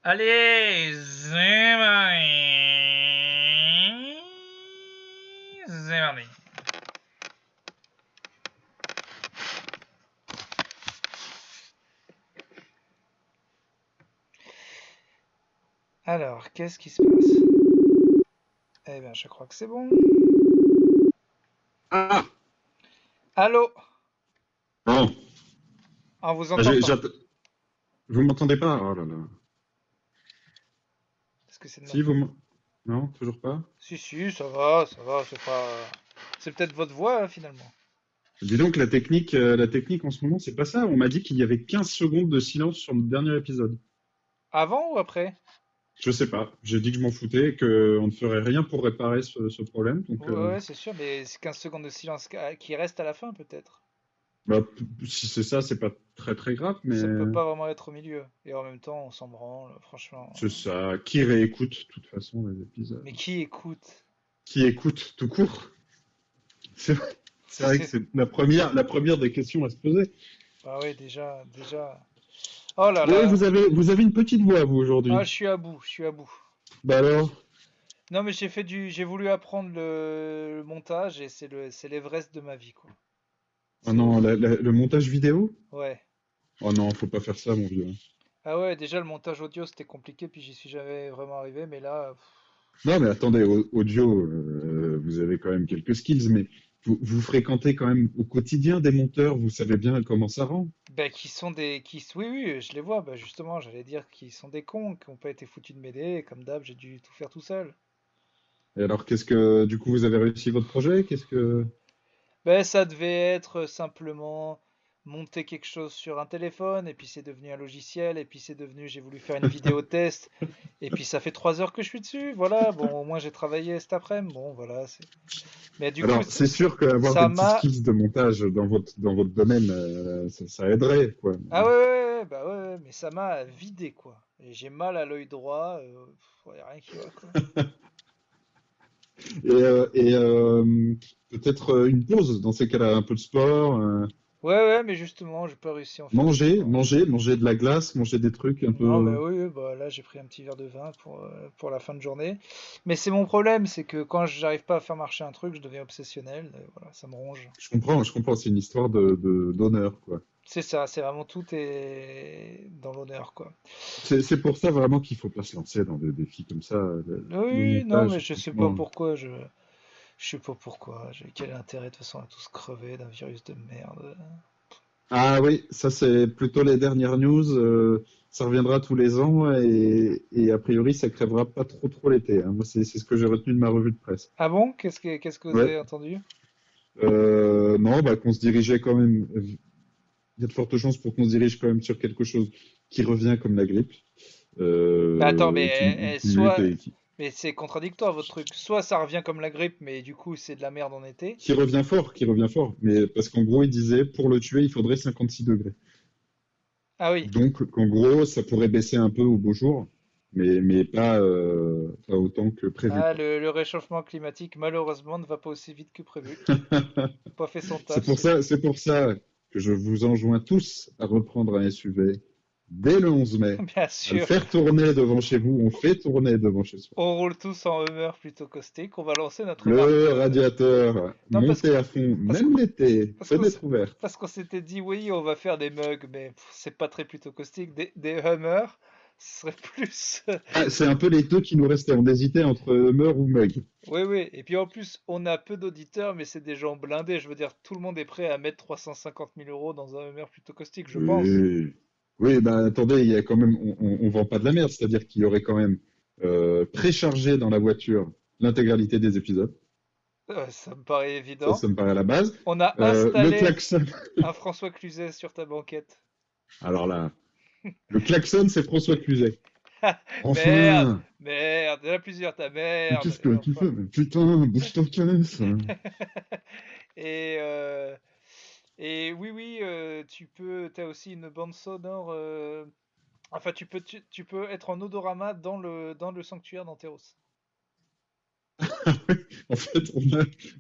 Allez, c'est mardi. Alors, qu'est-ce qui se passe? Eh bien, je crois que c'est bon. Ah, Allô? bon. On vous Ah, entend pas. vous m'entendez pas? Oh là là. Est-ce que c'est de ma Si, faute? Non, toujours pas? Si, ça va, c'est pas... C'est peut-être votre voix, hein, finalement. Dis donc, la technique en ce moment, c'est pas ça. On m'a dit qu'il y avait 15 secondes de silence sur notre dernier épisode. Avant ou après? Je sais pas. J'ai dit que je m'en foutais, qu'on ne ferait rien pour réparer ce problème. Donc, Ouais, ouais, c'est sûr, mais c'est 15 secondes de silence qui restent à la fin, peut-être. bah, si c'est ça, c'est pas très très grave, Ça peut mais pas vraiment être au milieu. Et en même temps, on s'en branle, franchement. c'est ça. Qui réécoute, de toute façon, les épisodes? Mais qui écoute? Qui écoute tout court? C'est c'est vrai que c'est la première des questions à se poser. Bah ouais, déjà. Oh là Ouais, là. vous avez une petite voix, vous, Ah, aujourd'hui. je suis à bout, je suis à bout. Bah alors? Non, mais j'ai voulu apprendre le montage et c'est l'Everest de ma vie, quoi. Oh C'est non, horrible. le montage vidéo? Ouais. Oh non, faut pas faire ça, mon vieux. Ah ouais, déjà le montage audio c'était compliqué, puis j'y suis jamais vraiment arrivé, mais là, Non, mais attendez, audio, vous avez quand même quelques skills, mais vous fréquentez quand même au quotidien des monteurs, vous savez bien comment ça rend. bah, oui, oui, je les vois. Bah justement, j'allais dire qu'ils sont des cons, qui ont pas été foutus de m'aider. Et comme d'hab, j'ai dû tout faire tout seul. Et alors, du coup, vous avez réussi votre projet? Qu'est-ce que... Ben, ça devait être simplement monter quelque chose sur un téléphone, et puis c'est devenu un logiciel, et puis j'ai voulu faire une vidéo test, et puis ça fait 3 heures que je suis dessus, voilà, bon, au moins j'ai travaillé cet après-midi, bon, voilà, mais du coup, Alors, c'est sûr qu'avoir des ça petits m'a... skills de montage dans votre domaine, ça aiderait, quoi. Ah ouais, ouais, ouais, bah ouais, ouais, mais ça m'a vidé, quoi. Et j'ai mal à l'œil droit, y a rien qui va, quoi. Et peut-être une pause dans ces cas-là, un peu de sport, Ouais, ouais, mais justement, j'ai pas réussi à en faire manger, sport. manger, manger de la glace, manger des trucs un Non, mais peu. oui, oui, bah là j'ai pris un petit verre de vin pour la fin de journée. Mais c'est mon problème, c'est que quand j'arrive pas à faire marcher un truc, je deviens obsessionnel. Et voilà, ça me ronge. Je comprends, c'est une histoire d'honneur, quoi. C'est ça, c'est vraiment tout est dans l'honneur, quoi. C'est pour ça vraiment qu'il faut pas se lancer dans des défis comme ça. Le Oui, non, mais montage, je sais pas franchement. pourquoi, je sais pas pourquoi. Quel intérêt de toute façon à tous crever d'un virus de merde. Ah oui, ça c'est plutôt les dernières news. Ça reviendra tous les ans et a priori ça crèvera pas trop trop l'été, hein. Moi c'est ce que j'ai retenu de ma revue de presse. Ah bon? Qu'est-ce que vous Ouais. avez entendu? Non, bah qu'on se dirigeait quand même. Il y a de fortes chances pour qu'on se dirige quand même sur quelque chose qui revient comme la grippe, Mais attends, mais qui mute et mais c'est contradictoire votre truc. Soit ça revient comme la grippe, mais du coup c'est de la merde en été. qui revient fort. Mais parce qu'en gros il disait pour le tuer il faudrait 56 degrés. Ah oui. Donc, qu'en gros, ça pourrait baisser un peu au beau jour, mais pas autant que prévu, Ah, quoi. le réchauffement climatique, malheureusement, ne va pas aussi vite que prévu. Pas fait son C'est taf, pour c'est tout. ça, c'est pour ça que je vous enjoins tous à reprendre un SUV dès le 11 mai, Bien à le sûr, faire tourner devant chez vous. On fait tourner devant chez soi. on roule tous en Hummer plutôt caustique. On va lancer notre marque. Le radiateur Non, monté à fond, parce qu'on même l'été, parce qu'on s- fenêtre ouverte. parce qu'on s'était dit, oui, on va faire des mugs, mais c'est pas très plutôt caustique. Des Hummer, ce serait plus. Ah, c'est un peu les deux qui nous restaient. On hésitait entre Hummer ou Mug. Oui, oui. Et puis en plus, on a peu d'auditeurs, mais c'est des gens blindés. Je veux dire, tout le monde est prêt à mettre 350 000 € dans un Hummer plutôt caustique, je pense. Oui, oui, ben attendez, il y a quand même, on vend pas de la merde, c'est-à-dire qu'il y aurait quand même préchargé dans la voiture l'intégralité des épisodes. Ça me paraît Ça évident. me paraît à la base. On a Le installé klaxon, un François Cluzet sur ta banquette. alors là, le klaxon, c'est François Cluzet. Merde, Enfin, merde, il y en a plusieurs, ta mais merde. qu'est-ce que tu Enfin. fais? Mais putain, bouge ta caisse. Et, et oui, oui, t'as aussi une bande sonore. Enfin, tu peux être en odorama dans le sanctuaire d'Anteros. En fait,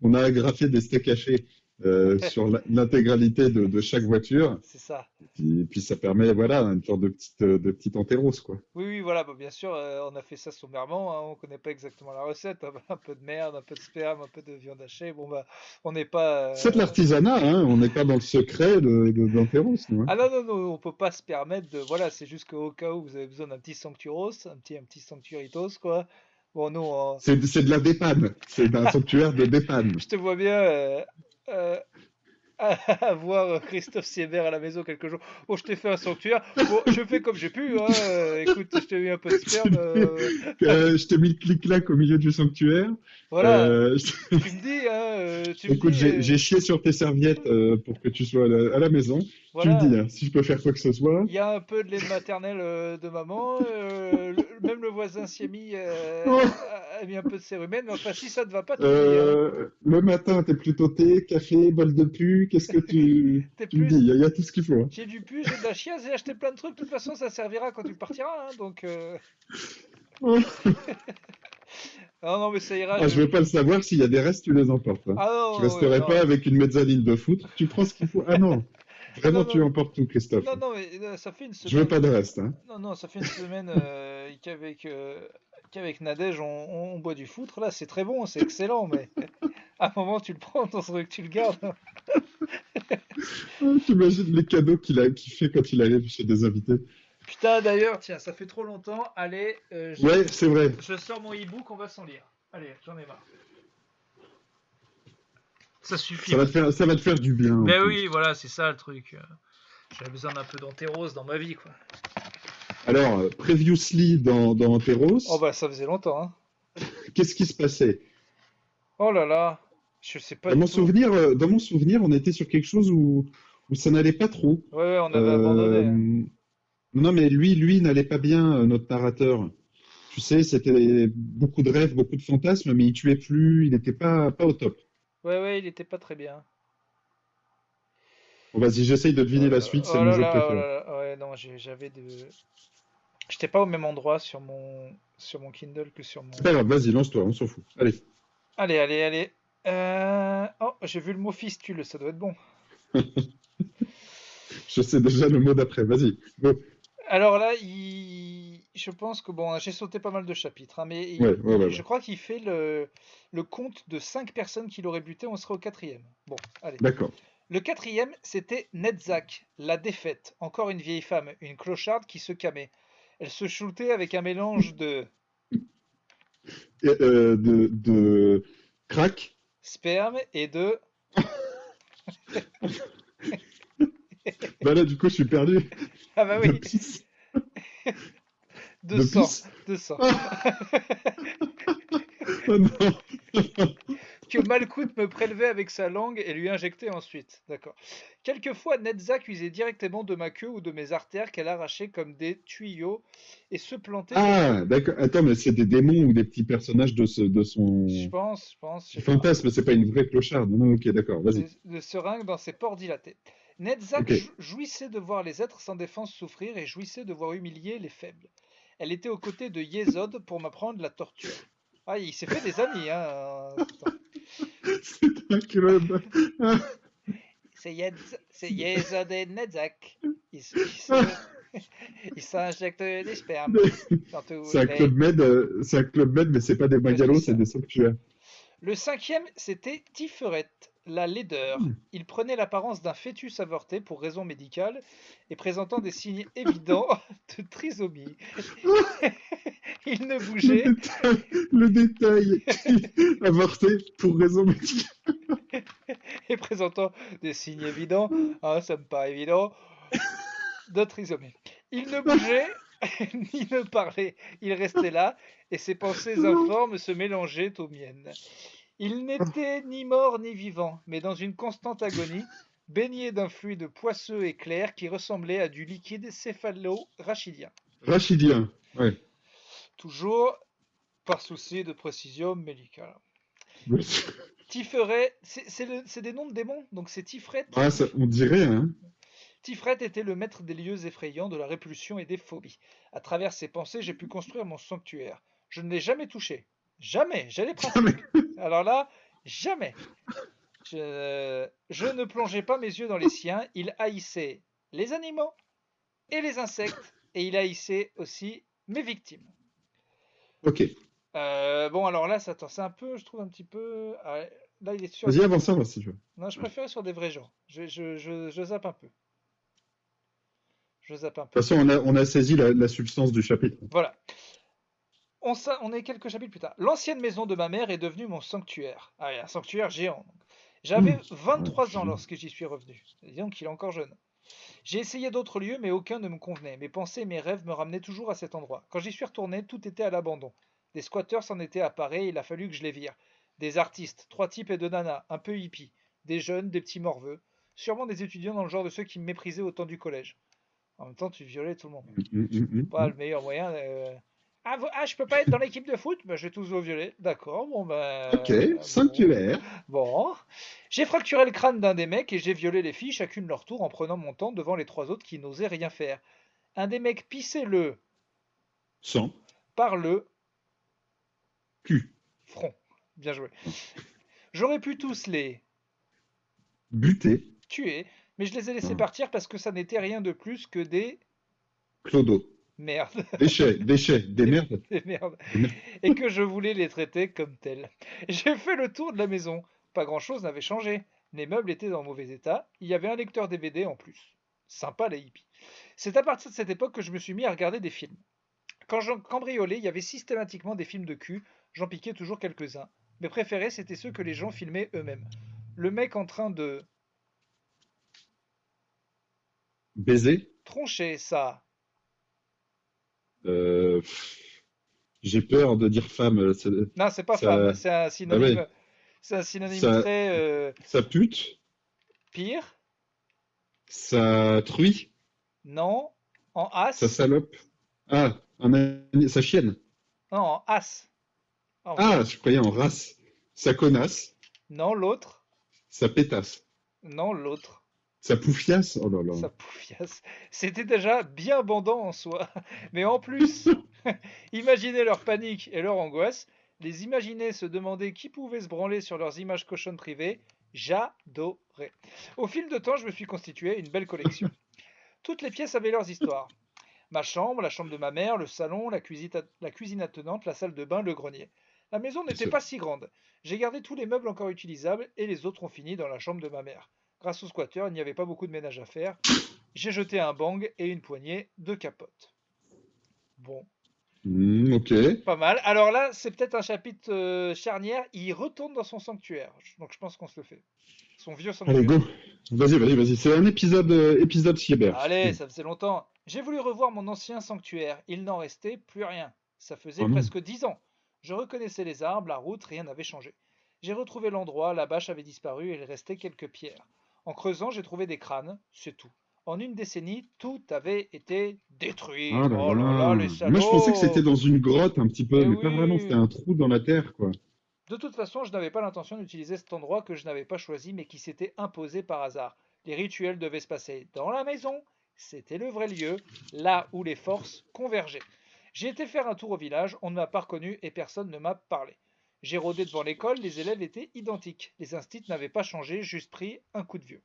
on a agrafé des steaks hachés sur l'intégralité de chaque voiture. C'est ça. Et puis ça permet, voilà, une sorte de petite enterros, quoi. Oui, oui, voilà, bah, bien sûr, on a fait ça sommairement, hein, on connaît pas exactement la recette, hein, un peu de merde, un peu de sperme, un peu de viande hachée, bon bah, on n'est pas... C'est de l'artisanat, hein. On n'est pas dans le secret d'enterros, nous, hein. Ah non, non, non, on peut pas se permettre de... Voilà, c'est juste qu'au cas où vous avez besoin d'un petit sancturos, un petit sanctuaritos, quoi. Bon, nous, C'est de la dépanne. C'est un sanctuaire de dépanne. je te vois bien euh, avoir Christophe Siebert à la maison quelques jours. Bon, je t'ai fait un sanctuaire, bon, je fais comme j'ai pu, hein, écoute, je t'ai mis un peu de sperme, Je t'ai mis le clic-clac au milieu du sanctuaire. voilà. Euh, Tu me dis, hein, tu me Écoute, dis, j'ai chié sur tes serviettes pour que tu sois à la maison. Tu me dis voilà, hein, si je peux faire quoi que ce soit. il y a un peu de lait maternel de maman, même le voisin s'y est mis, a mis un peu de cérumen, mais enfin, si ça te va pas, tu me dis, hein. Le matin, t'es plutôt thé, café, bol de pu. Qu'est-ce que tu, T'es tu me dis? plus, Il y a tout ce qu'il faut, hein. j'ai du pu, j'ai de la chiasse, j'ai acheté plein de trucs, de toute façon, ça servira quand tu partiras, hein, donc, non, non, mais ça ira, Ah, je veux pas le savoir. S'il y a des restes, tu les emportes, hein. Ah Je non, ouais, resterai pas non, avec une mezzanine de foutre. Tu prends ce qu'il faut. Ah non, non, vraiment, tu non, emportes tout, Christophe. non, non, mais ça fait une Je veux semaine, pas de reste, hein. non, non, ça fait une semaine qu'avec Nadège, on boit du foutre, là, c'est très bon, c'est excellent, mais à un moment, tu le prends, ton truc, tu le gardes. Ah, t'imagines les cadeaux qu'il fait quand il arrive chez des invités. Putain, d'ailleurs, tiens, ça fait trop longtemps. Allez, Ouais, c'est vrai. je sors mon e-book, on va s'en lire. Allez, j'en ai marre. Ça suffit maintenant. Ça va te faire du bien en Ben plus. oui, voilà, c'est ça le truc. J'avais besoin d'un peu d'antéros dans ma vie, quoi. Alors, previously dans Anteros, Oh bah, ça faisait longtemps, hein. qu'est-ce qui se passait? Oh là là, je sais pas Dans du mon tout. souvenir, euh, dans mon souvenir, on était sur quelque chose où ça n'allait pas trop. Ouais, ouais, on avait abandonné, hein. Euh, non, mais lui n'allait pas bien, notre narrateur. Tu sais, c'était beaucoup de rêves, beaucoup de fantasmes, mais il tuait plus, il n'était pas au top. Ouais, ouais, il était pas très bien. Bon, vas-y, j'essaye de deviner la suite, c'est Oh mon là jeu là, oh préféré. là là. Ouais, non, j'avais de. J'étais pas au même endroit sur mon Kindle que sur C'est pas mon. grave, vas-y, lance-toi, on s'en fout. Allez, Allez, allez, allez. Oh, j'ai vu le mot fistule, ça doit être bon. je sais déjà le mot d'après, vas-y. Go. Alors là, je pense que bon, j'ai sauté pas mal de chapitres, hein, mais Ouais, ouais, ouais, je ouais. crois qu'il fait le compte de 5 personnes qui l'auraient buté, on serait au quatrième. Bon, allez. D'accord. Le quatrième, c'était Netzach, la défaite. Encore une vieille femme, une clocharde qui se camait. Elle se shootait avec un mélange de De crack. sperme et de... Bah là, du coup, je suis perdu. Ah bah De oui, pisse. de De sang, pisse. de sang. Ah, oh non. Que Malkout me prélevait avec sa langue et lui injectait ensuite. D'accord. Quelquefois, Netzach usait directement de ma queue ou de mes artères qu'elle arrachait comme des tuyaux et se plantait dans... Ah, d'accord. Attends, mais c'est des démons ou des petits personnages de Je son pense, je sais pas. fantasme, c'est pas une vraie clocharde. Non, ok, d'accord, vas-y. De seringues dans ses pores dilatés. Netzach Ok. jouissait de voir les êtres sans défense souffrir et jouissait de voir humilier les faibles. Elle était aux côtés de Yézod pour m'apprendre la torture. Ah, il s'est fait des amis, hein. C'est un club. Ah, C'est Yézod et Netzach. Ils s'injectent des spermes dans tous c'est un les... club med, mais c'est pas des Ouais, c'est bungalows, c'est ça. des sanctuaires. Le cinquième, c'était Tiferet, la laideur. Il prenait l'apparence d'un fœtus avorté pour raison médicale et présentant des signes évidents de trisomie. Il ne Le bougeait détail, le détail qui avorté pour raison médicale. et présentant des signes évidents, hein, ça me paraît évident, de trisomie. Il ne bougeait ni ne parlait. Il restait là et ses pensées informes se mélangeaient aux miennes. Il n'était ni mort ni vivant, mais dans une constante agonie, baigné d'un fluide poisseux et clair qui ressemblait à du liquide céphalo-rachidien. Rachidien. Ouais. Toujours par souci de précision médicale. Tiferet, c'est des noms de démons, donc c'est Tifret. Ah, ça, on dirait, hein. Tifret était le maître des lieux effrayants, de la répulsion et des phobies. À travers ses pensées, j'ai pu construire mon sanctuaire. Je ne l'ai jamais touché. Jamais, j'ai les Mais principes. Alors là, jamais. Je ne plongeais pas mes yeux dans les siens. Il haïssait les animaux et les insectes, et il haïssait aussi mes victimes. Ok. Bon, alors là, ça, c'est un peu, je trouve un petit peu. Là, il est sur Vas-y, des. avance, avance si tu veux. Non, je préfère sur des vrais gens. Je zappe un peu. Je zappe un De peu. toute façon, on a saisi la substance du chapitre. Voilà. On est quelques chapitres plus tard. L'ancienne maison de ma mère est devenue mon sanctuaire. Ah, un sanctuaire géant. J'avais Ouais, 23 ans lorsque j'y suis revenu. Disons qu'il est encore jeune. J'ai essayé d'autres lieux, mais aucun ne me convenait. Mes pensées et mes rêves me ramenaient toujours à cet endroit. Quand j'y suis retourné, tout était à l'abandon. Des squatteurs s'en étaient apparés et il a fallu que je les vire. Des artistes, 3 types et 2 nanas, un peu hippies. Des jeunes, des petits morveux. Sûrement des étudiants dans le genre de ceux qui me méprisaient au temps du collège. En même temps, tu violais tout le monde. Pas le meilleur moyen. Je peux pas être dans l'équipe de foot? Bah, je vais tous vous violer. D'accord, bon Ok, bon. sanctuaire. Bon. J'ai fracturé le crâne d'un des mecs et j'ai violé les filles, chacune leur tour, en prenant mon temps devant les 3 autres qui n'osaient rien faire. Un des mecs pissait le Sang. par le Cul. front. Bien joué. J'aurais pu tous les Buté. tuer, mais je les ai laissés Hein. partir parce que ça n'était rien de plus que des Clodo. merdes. Déchets, déchets, des Des, merdes. des merdes. Des merdes. Et que je voulais les traiter comme tels. J'ai fait le tour de la maison. Pas grand-chose n'avait changé. Les meubles étaient dans mauvais état. Il y avait un lecteur DVD en plus. Sympa les hippies. C'est à partir de cette époque que je me suis mis à regarder des films. Quand j'en cambriolais, il y avait systématiquement des films de cul. J'en piquais toujours quelques-uns. Mes préférés, c'était ceux que les gens filmaient eux-mêmes. Le mec en train de Baiser. troncher ça. Euh, pff, j'ai peur de dire femme. Non, c'est pas femme, Ça, c'est un bah ouais, synonyme. C'est un synonyme ça, très ça pute, pire. ça truie, Non, en ça as. salope. Ah, ça chienne. Non, en as. En vrai. Ah, je croyais en race. Ça connasse, Non, l'autre. ça pétasse, Non, l'autre. ça poufiasse. Oh là là. Ça poufiasse. C'était déjà bien bandant en soi. Mais en plus, imaginez leur panique et leur angoisse. Les imaginer se demander qui pouvait se branler sur leurs images cochonnes privées. J'adorais. Au fil de temps, je me suis constitué une belle collection. Toutes les pièces avaient leurs histoires. Ma chambre, la chambre de ma mère, le salon, la cuisine attenante, la salle de bain, le grenier. La maison Bien n'était sûr. pas si grande. J'ai gardé tous les meubles encore utilisables et les autres ont fini dans la chambre de ma mère. Grâce au squatter, il n'y avait pas beaucoup de ménage à faire. J'ai jeté un bang et une poignée de capotes. Bon, Ok. pas mal. Alors là, c'est peut-être un chapitre charnière. Il retourne dans son sanctuaire. Donc je pense qu'on se le fait. Son vieux Allez, sanctuaire. go. Vas-y, vas-y, vas-y. C'est un épisode, épisode cyber. Allez, ça faisait longtemps. J'ai voulu revoir mon ancien sanctuaire. Il n'en restait plus rien. Ça faisait Oh non. presque 10 ans. Je reconnaissais les arbres, la route, rien n'avait changé. J'ai retrouvé l'endroit, la bâche avait disparu et il restait quelques pierres. En creusant, j'ai trouvé des crânes, c'est tout. En une décennie, tout avait été détruit. Oh là Oh là là, les là. Moi, je pensais que c'était salauds! dans une grotte un petit peu, Eh mais pas vraiment. C'était oui! un trou dans la terre, quoi. De toute façon, je n'avais pas l'intention d'utiliser cet endroit que je n'avais pas choisi mais qui s'était imposé par hasard. Les rituels devaient se passer dans la maison, c'était le vrai lieu, là où les forces convergeaient. J'ai été faire un tour au village, on ne m'a pas reconnu et personne ne m'a parlé. J'ai rôdé devant l'école, les élèves étaient identiques. Les instits n'avaient pas changé, juste pris un coup de vieux.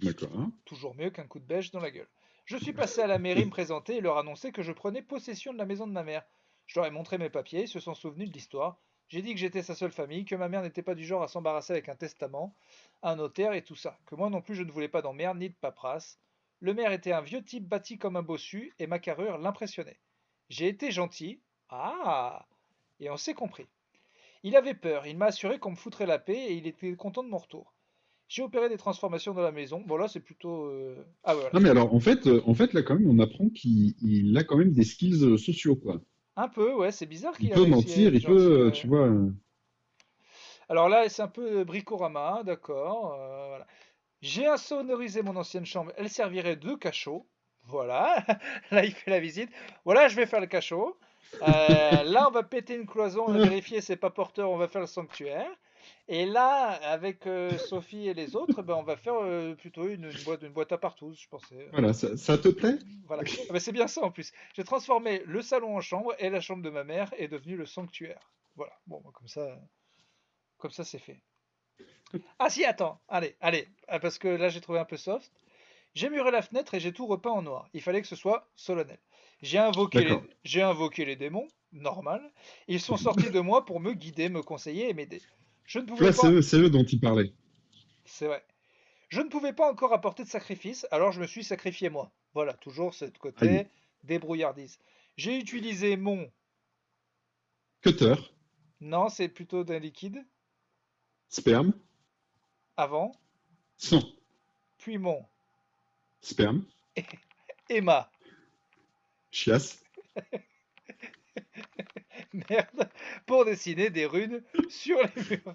D'accord. Toujours mieux qu'un coup de bêche dans la gueule. Je suis passé à la mairie me présenter et leur annoncer que je prenais possession de la maison de ma mère. Je leur ai montré mes papiers, ils se sont souvenus de l'histoire. J'ai dit que j'étais sa seule famille, que ma mère n'était pas du genre à s'embarrasser avec un testament, un notaire et tout ça, que moi non plus je ne voulais pas d'emmerde ni de paperasse. Le maire était un vieux type bâti comme un bossu et ma carrure l'impressionnait. J'ai été gentil. Ah! Et on s'est compris. Il avait peur, il m'a assuré qu'on me foutrait la paix et il était content de mon retour. J'ai opéré des transformations dans la maison. Bon là c'est plutôt... Ah ouais, voilà. Non, mais alors, en fait, là, quand même, on apprend qu'il a quand même des skills sociaux, quoi. Un peu, ouais, c'est bizarre Il qu'il a peut réussi à mentir, être il gentil. peut, Ouais. tu vois. Alors là, c'est un peu bricorama, d'accord. Voilà. J'ai insonorisé mon ancienne chambre. Elle servirait de cachot. Voilà. Là, il fait la visite. Voilà, je vais faire le cachot. Là, on va péter une cloison, on va vérifier c'est pas porteur, on va faire le sanctuaire. Et là, avec Sophie et les autres, ben, on va faire plutôt une boîte à partous, je pensais. Voilà, ça te plaît? Voilà. Ah ben, c'est bien ça en plus. J'ai transformé le salon en chambre et la chambre de ma mère est devenue le sanctuaire. Voilà. Bon, bah, comme ça c'est fait. Ah si, attends, allez, parce que là j'ai trouvé un peu soft. J'ai muré la fenêtre et j'ai tout repeint en noir. Il fallait que ce soit solennel. D'accord. J'ai invoqué les démons, normal. Ils sont Oui. sortis de moi pour me guider, me conseiller et m'aider. Je ne pouvais Ouais, pas, c'est eux dont il parlait. c'est vrai. Je ne pouvais pas encore apporter de sacrifice, alors je me suis sacrifié moi. Voilà, toujours ce Aïe. côté débrouillardise. J'ai utilisé mon, Cutter, non, c'est plutôt d'un liquide, sperme, avant, sang, puis mon sperme, Emma, chiasse. merde, pour dessiner des runes sur les murs.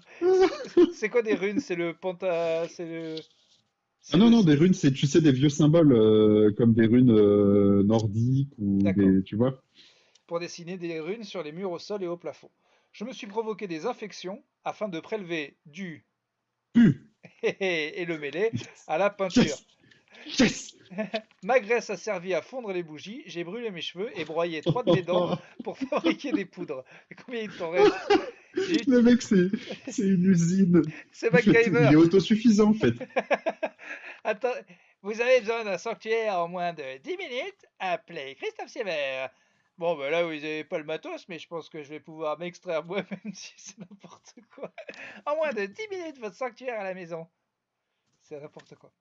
C'est quoi des runes? C'est le penta, Ah c'est non, le, non, des runes, c'est, tu sais, des vieux symboles comme des runes nordiques ou d'accord. des, tu vois. Pour dessiner des runes sur les murs au sol et au plafond. Je me suis provoqué des infections afin de prélever du Pu. et le mêler Yes. à la peinture. Yes. Yes. Ma graisse a servi à fondre les bougies, j'ai brûlé mes cheveux et broyé 3 de mes dents pour fabriquer des poudres. Et combien il t'en reste? J'ai Le utilisé... mec, c'est une usine. C'est En fait, MacGyver. il est autosuffisant, en fait. Attends, vous avez besoin d'un sanctuaire en moins de 10 minutes? Appelez Christophe Siever. Bon, ben là, vous n'avez pas le matos, mais je pense que je vais pouvoir m'extraire moi-même si c'est n'importe quoi. En moins de 10 minutes, votre sanctuaire à la maison. C'est n'importe quoi.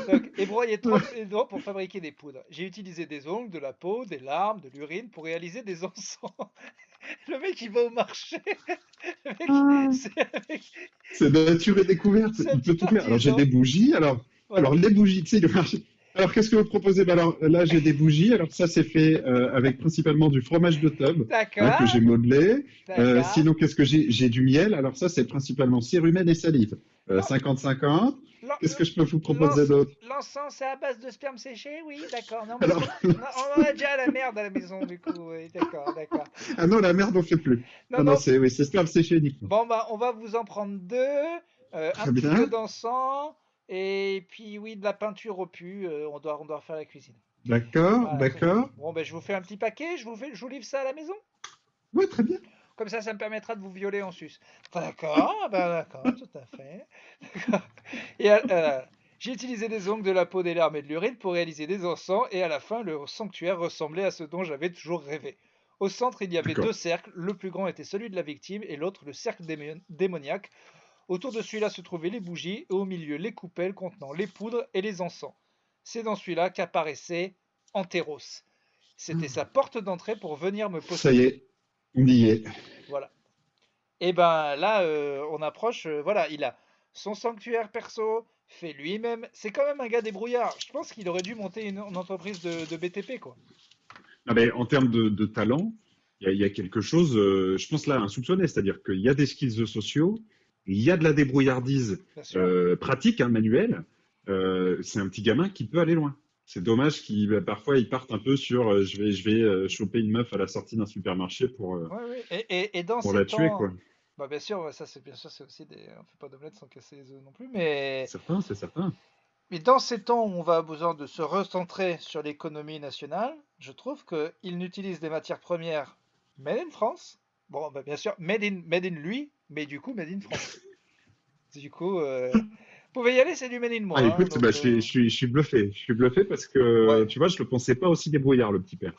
Donc, ébroyer 30 de mes dents pour fabriquer des poudres. J'ai utilisé des ongles, de la peau, des larmes, de l'urine pour réaliser des encens. Le mec, il va au marché. Le mec, C'est nature et découverte, c'est un il peut petit tout faire. Alors j'ai des artisan. bougies, alors Voilà. les bougies, tu sais, le marché. Alors qu'est-ce que vous proposez? Bah, alors là j'ai des bougies, alors ça c'est fait avec principalement du fromage de tub que D'accord, j'ai modelé. d'accord. Sinon qu'est-ce que j'ai? J'ai du miel, alors ça c'est principalement cérumen et salive. Lan- 50-50. lan- Qu'est-ce que je peux vous proposer l'ence- d'autre? L'encens, c'est à base de sperme séché? Oui, d'accord. Non, parce Alors, qu'on en a déjà la merde à la maison, du coup. Oui, d'accord, d'accord. ah non, la merde on fait plus. Non, Non, non, non. c'est oui, c'est sperme séché uniquement. Bon, bah, on va vous en prendre deux. Un Très petit peu bien. d'encens. Et puis, oui, de la peinture au pu. On doit refaire la cuisine. D'accord, Voilà, tout. d'accord. Bon, ben, je vous fais un petit paquet. Je vous livre ça à la maison. Ouais, très bien. Comme ça me permettra de vous violer en sus. D'accord, ben d'accord, tout à fait. D'accord. Et j'ai utilisé des ongles, de la peau, des larmes et de l'urine pour réaliser des encens, et à la fin, le sanctuaire ressemblait à ce dont j'avais toujours rêvé. Au centre, il y avait deux D'accord. cercles. Le plus grand était celui de la victime, et l'autre le cercle démoniaque. Autour de celui-là se trouvaient les bougies, et au milieu les coupelles contenant les poudres et les encens. C'est dans celui-là qu'apparaissait Anteros. C'était sa porte d'entrée pour venir me Ça y posséder. est, on y est. Voilà. Et ben là, on approche, voilà, il a son sanctuaire perso, fait lui-même. C'est quand même un gars débrouillard. Je pense qu'il aurait dû monter une entreprise de BTP, quoi. Ah ben, en termes de talent, il y a quelque chose, je pense là, insoupçonné, c'est-à-dire qu'il y a des skills sociaux, il y a de la débrouillardise Bien sûr. pratique, hein, manuelle. C'est un petit gamin qui peut aller loin. C'est dommage qu'il bah, parfois il parte un peu sur je vais choper une meuf à la sortie d'un supermarché Oui, oui. Et dans pour ces la tuer, temps, quoi. bah bien sûr, ouais, ça c'est bien sûr, c'est aussi des, on fait pas d'omelette sans casser les œufs non plus, mais C'est certain. dans ces temps où on va besoin de se recentrer sur l'économie nationale, je trouve qu'il n'utilise des matières premières made in France. Bon, bah bien sûr, made in lui, mais du coup made in France. Du coup, vous pouvez y aller, c'est du made in Ah, moi, hein, écoute, bah, donc je suis bluffé. Je suis bluffé parce que, ouais. tu vois, je le pensais pas aussi débrouillard, le petit père.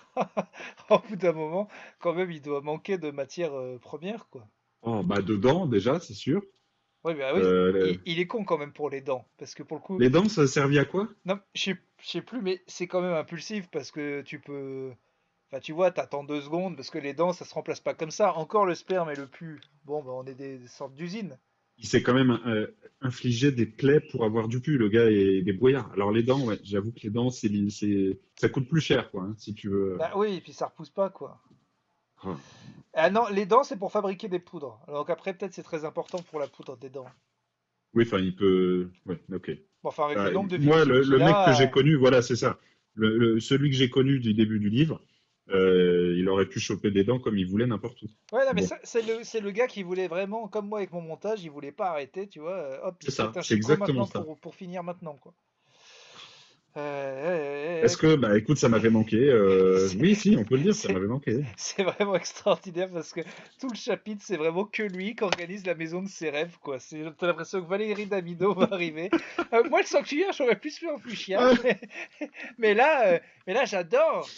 Au bout d'un moment, quand même, il doit manquer de matières premières, quoi. Oh, bah, dedans, déjà, c'est sûr. Oui, bah oui, Euh, il est con quand même pour les dents, parce que pour le coup, les dents, ça a servi à quoi? non, je sais plus, mais c'est quand même impulsif parce que tu peux, enfin, tu vois, t'attends 2 secondes parce que les dents, ça se remplace pas comme ça. Encore le sperme et le pus, bon, bah on est des sortes d'usines. Il s'est quand même infligé des plaies pour avoir du pu. Le gars est débrouillard. Alors, les dents, ouais, j'avoue que les dents, ça coûte plus cher, quoi, hein, si tu veux. Bah oui, et puis ça repousse pas, quoi. Ah. Ah non, les dents, c'est pour fabriquer des poudres. Donc après, peut-être c'est très important pour la poudre des dents. Oui, enfin, il peut. Ouais, ok. Bon, enfin, avec le nombre de Moi, victimes le qu'il mec que a. j'ai connu, voilà, c'est ça. Celui que j'ai connu du début du livre, il aurait pu choper des dents comme il voulait n'importe où. Ouais, non, mais Bon, ça, c'est le gars qui voulait vraiment, comme moi avec mon montage, il voulait pas arrêter, tu vois. Hop, c'est il pète ça, un c'est chypre exactement maintenant ça. pour finir maintenant, quoi. Euh, Est-ce que, bah écoute, ça m'avait manqué. c'est Oui, si, on peut le dire, ça c'est- m'avait manqué. c'est vraiment extraordinaire parce que tout le chapitre, c'est vraiment que lui qui organise la maison de ses rêves, quoi. T'as l'impression que Valérie Damido va arriver. Moi, le sanctuaire, j'aurais plus fait en fuchsia, Ah, mais là, j'adore.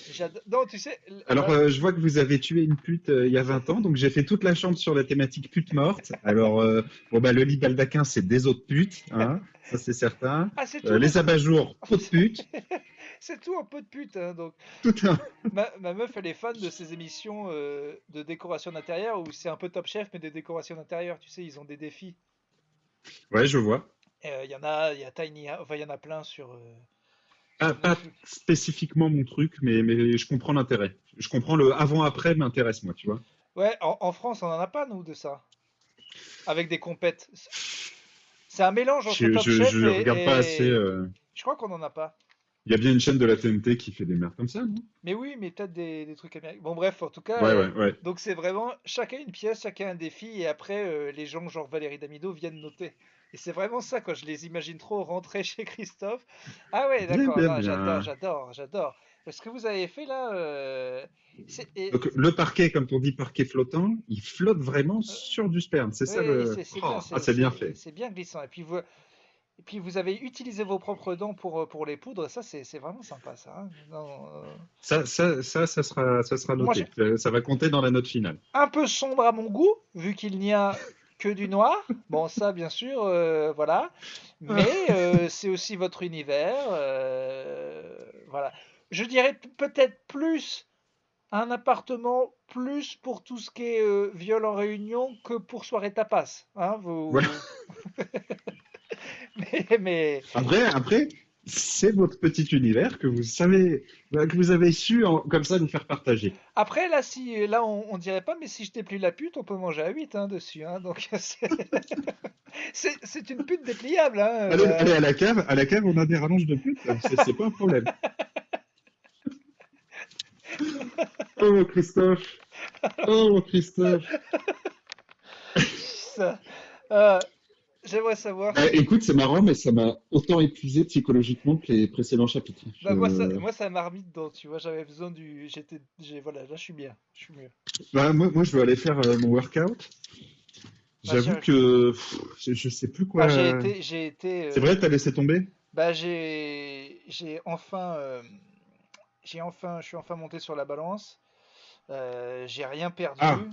Non, tu sais, alors, je vois que vous avez tué une pute il y a 20 ans, donc j'ai fait toute la chambre sur la thématique pute morte. Alors, bon, bah, le lit baldaquin, c'est des autres putes, hein, ça c'est certain. ah, c'est tout, Les abat-jours, peau de pute, c'est tout un peu de pute, hein, donc. tout un. Ma meuf, elle est fan de ces émissions de décoration d'intérieur où c'est un peu Top Chef, mais des décorations d'intérieur. Tu sais, ils ont des défis. Ouais, je vois. Il y a Tiny, enfin, il y en a plein Pas, sur pas Netflix. spécifiquement mon truc, mais je comprends l'intérêt. Je comprends le avant-après m'intéresse, moi, tu vois. Ouais, en France, on en a pas, nous, de ça. Avec des compètes. C'est un mélange entre Top Chef Je regarde pas assez. Je crois qu'on en a pas. Il y a bien une chaîne de la TNT qui fait des merdes comme ça, non? Mais oui, mais peut-être des trucs américains. Bon, bref, en tout cas, Ouais, ouais, ouais. donc c'est vraiment chacun une pièce, chacun un défi, et après, les gens, genre Valérie Damido, viennent noter. Et c'est vraiment ça, quand je les imagine trop rentrer chez Christophe. Ah ouais, Bien, d'accord, bien, non, j'adore, bien. j'adore, j'adore. Ce que vous avez fait là, Donc le parquet, comme on dit parquet flottant, il flotte vraiment euh, sur du sperme. C'est ça oui, le. c'est bien, Oh, ah, c'est bien fait. c'est bien glissant. Et puis vous avez utilisé vos propres dents pour les poudres, ça c'est vraiment sympa ça, hein. Non, Ça sera moi j'ai noté. Ça va compter dans la note finale. un peu sombre à mon goût, vu qu'il n'y a que du noir. Bon, ça, bien sûr, voilà. Mais c'est aussi votre univers. Voilà. Je dirais peut-être plus un appartement, plus pour tout ce qui est viol en réunion que pour soirée tapas. Hein, Voilà. mais Après, c'est votre petit univers que vous savez, que vous avez su comme ça nous faire partager. après, là, si, là on dirait pas, mais si je déplie la pute, on peut manger à 8 hein, dessus. Hein, donc, c'est une pute dépliable. Hein, Allez, allez à la cave, on a des rallonges de pute. C'est pas un problème. Oh mon Christophe, oh mon Christophe. ça. Euh, J'aimerais savoir si. Écoute, c'est marrant, mais ça m'a autant épuisé psychologiquement que les précédents chapitres. Bah moi ça m'a remis dedans, tu vois. J'avais besoin du. Voilà, là je suis bien, je suis mieux. Bah, moi, je veux aller faire mon workout. Bah J'avoue que je sais plus bah, quoi. j'ai été. C'est vrai, t'as laissé tomber? Bah j'ai enfin, je suis enfin monté sur la balance. J'ai rien Ah, perdu.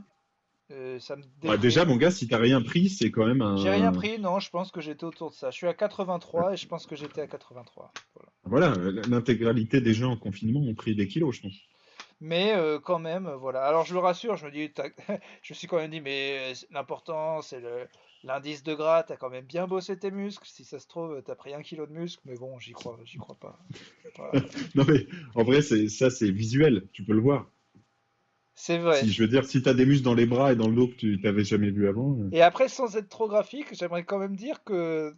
Ça me bah déjà, déprime. mon gars, si t'as rien pris, c'est quand même J'ai rien un. pris, non. Je pense que j'étais autour de ça. Je suis à 83 et je pense que j'étais à 83. Voilà. Voilà, l'intégralité des gens en confinement ont pris des kilos, je pense. Mais quand même, voilà. Alors je me rassure, je me dis, je me suis quand même dit, mais l'important c'est l'indice de gras, t'as quand même bien bossé tes muscles. Si ça se trouve, t'as pris 1 kilo de muscle, mais bon, j'y crois pas. Voilà. Non mais en vrai, c'est visuel, tu peux le voir. C'est vrai. Si je veux dire, si t'as des muscles dans les bras et dans le dos que tu t'avais jamais vu avant. Et après, sans être trop graphique, j'aimerais quand même dire que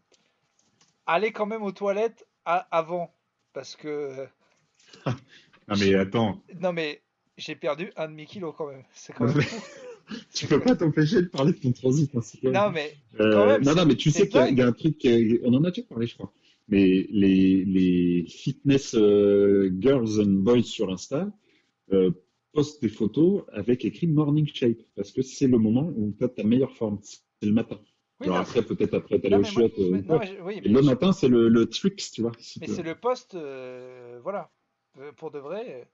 aller quand même aux toilettes avant, parce que Ah mais j'ai, attends, non mais j'ai perdu 1,5 kilo quand même. C'est quand même fou. tu C'est peux quand- pas t'empêcher de parler de ton transit, hein, c'est quand même. Non mais quand même, Non, non, mais tu c'est sais qu'il y a dingue. un truc, on en a déjà parlé, je crois. Mais les fitness girls and boys sur Insta euh, postent des photos avec écrit morning shape parce que c'est le moment où tu as ta meilleure forme, c'est le matin. Oui, Alors non, après, peut-être après t'aller non aux mais moi, chiottes ou non quoi. mais oui, Et le matin, c'est le tricks, tu vois. mais c'est le poste, voilà, pour de vrai.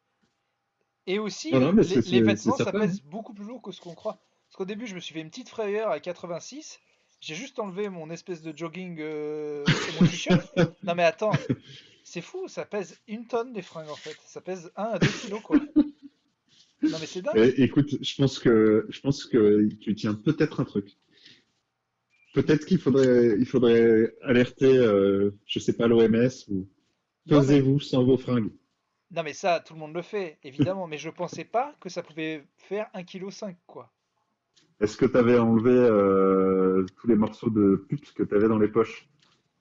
Et aussi, Non, non, mais les c'est vêtements, ça certain, hein. pèse beaucoup plus lourd que ce qu'on croit. Parce qu'au début, je me suis fait une petite frayeur à 86. J'ai juste enlevé mon espèce de jogging et mon t-shirt. Non mais attends, c'est fou, ça pèse 1 tonne les fringues en fait. Ça pèse 1 à 2 kilos quoi. Non mais c'est dingue. Écoute, je pense que tu tiens peut-être un truc. Peut-être il faudrait alerter, je sais pas, l'OMS ou Non mais, pesez-vous sans vos fringues. non mais ça, tout le monde le fait, évidemment. Mais je pensais pas que ça pouvait faire 1,5 kg quoi. Est-ce que tu avais enlevé tous les morceaux de pute que tu avais dans les poches?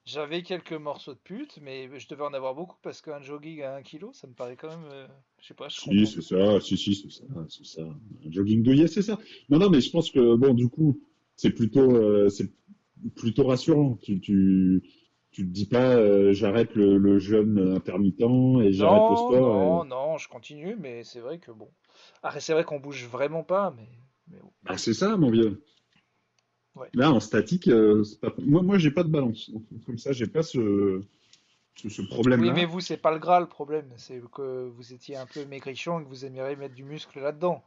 J'avais quelques morceaux de pute, mais je devais en avoir beaucoup parce qu'un jogging à 1 kilo, ça me paraît quand même. Je sais pas, je Si, comprends. c'est ça, si, c'est ça. Un jogging douillet, c'est ça. Non, non, mais je pense que, bon, du coup, c'est plutôt rassurant. Tu te dis pas, j'arrête le jeûne intermittent et j'arrête le Non, sport. non, non, je continue, mais c'est vrai que bon. Ah, c'est vrai qu'on bouge vraiment pas, mais bon. Bah, c'est ça, mon vieux. Ouais. Là, en statique, c'est pas... moi, j'ai pas de balance. Donc, comme ça, j'ai pas ce Oui, mais problème-là. vous, c'est pas le gras le problème, c'est que vous étiez un peu maigrichon et que vous aimeriez mettre du muscle là-dedans.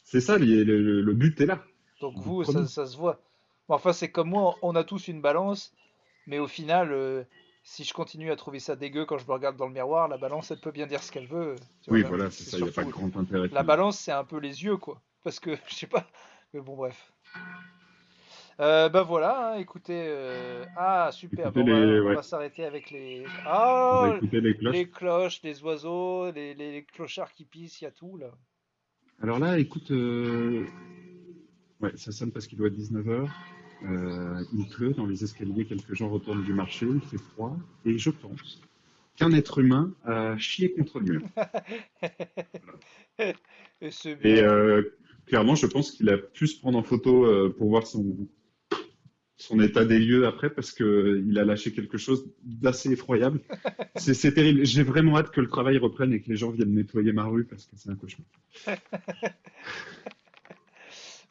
C'est ça, le but est là. Donc Le vous, premier. ça se voit. Bon, enfin, c'est comme moi, on a tous une balance, mais au final, si je continue à trouver ça dégueu quand je me regarde dans le miroir, la balance, elle peut bien dire ce qu'elle veut. Tu vois, Oui, voilà, c'est c'est ça, il n'y a pas surtout grand intérêt la finalement. balance, c'est un peu les yeux, quoi. Parce que je sais pas. Mais bon, bref. Bah voilà, hein, écoutez. Ah, super. Écoutez Bon, les, on ouais, va s'arrêter avec les. on va Ah, écouter les cloches. les cloches, les oiseaux, les clochards qui pissent, il y a tout là. Alors là, écoute, ouais, ça sonne parce qu'il doit être 19h. Il pleut dans les escaliers, quelques gens retournent du marché, il fait froid, et je pense qu'un être humain a chié contre le mur. Et c'est Et bien. clairement, je pense qu'il a pu se prendre en photo pour voir son état des lieux après, parce qu'il a lâché quelque chose d'assez effroyable. C'est terrible. J'ai vraiment hâte que le travail reprenne et que les gens viennent nettoyer ma rue, parce que c'est un cauchemar.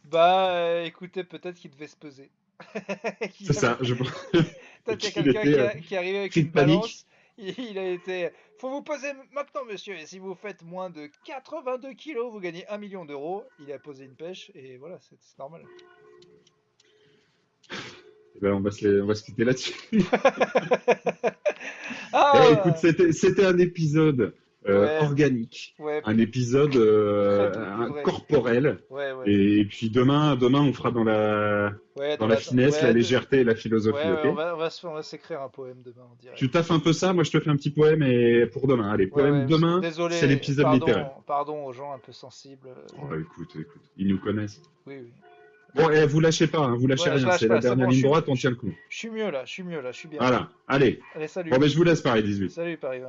Bah, écoutez, peut-être qu'il devait se peser. C'est Qu'il avait- ça, je pense Peut-être qu'il y a qu'il quelqu'un était qui est arrivé avec pris une de panique. balance. Il a été. Faut vous peser maintenant, monsieur. Et si vous faites moins de 82 kilos, vous gagnez 1 million d'euros. Il a posé une pêche et voilà, c'est normal. Eh ben, on va se quitter là-dessus. Eh, écoute, Ah! c'était un épisode Ouais, organique, ouais, un épisode plus vrai. corporel. Ouais, ouais. Et puis demain, on fera Ouais, dans la finesse, la ouais, légèreté et la ouais, philosophie, ouais, ok? on va s'écrire un poème demain en Tu direct. taffes un peu ça, moi je te fais un petit poème et pour demain. Allez, Ouais, poème ouais, demain, c'est désolé, l'épisode littéraire. pardon aux gens un peu sensibles. Oh, écoute, ils nous connaissent. Oui, oui. Bon, et vous lâchez pas, hein, vous lâchez Ouais, je rien, lâche c'est la pas, c'est dernière bon, ligne droite, on tient le coup. je suis mieux là, je suis mieux là, je suis bien. Voilà, allez. Allez, Bon, salut. ben je vous laisse, Paris 18. Salut, Paris.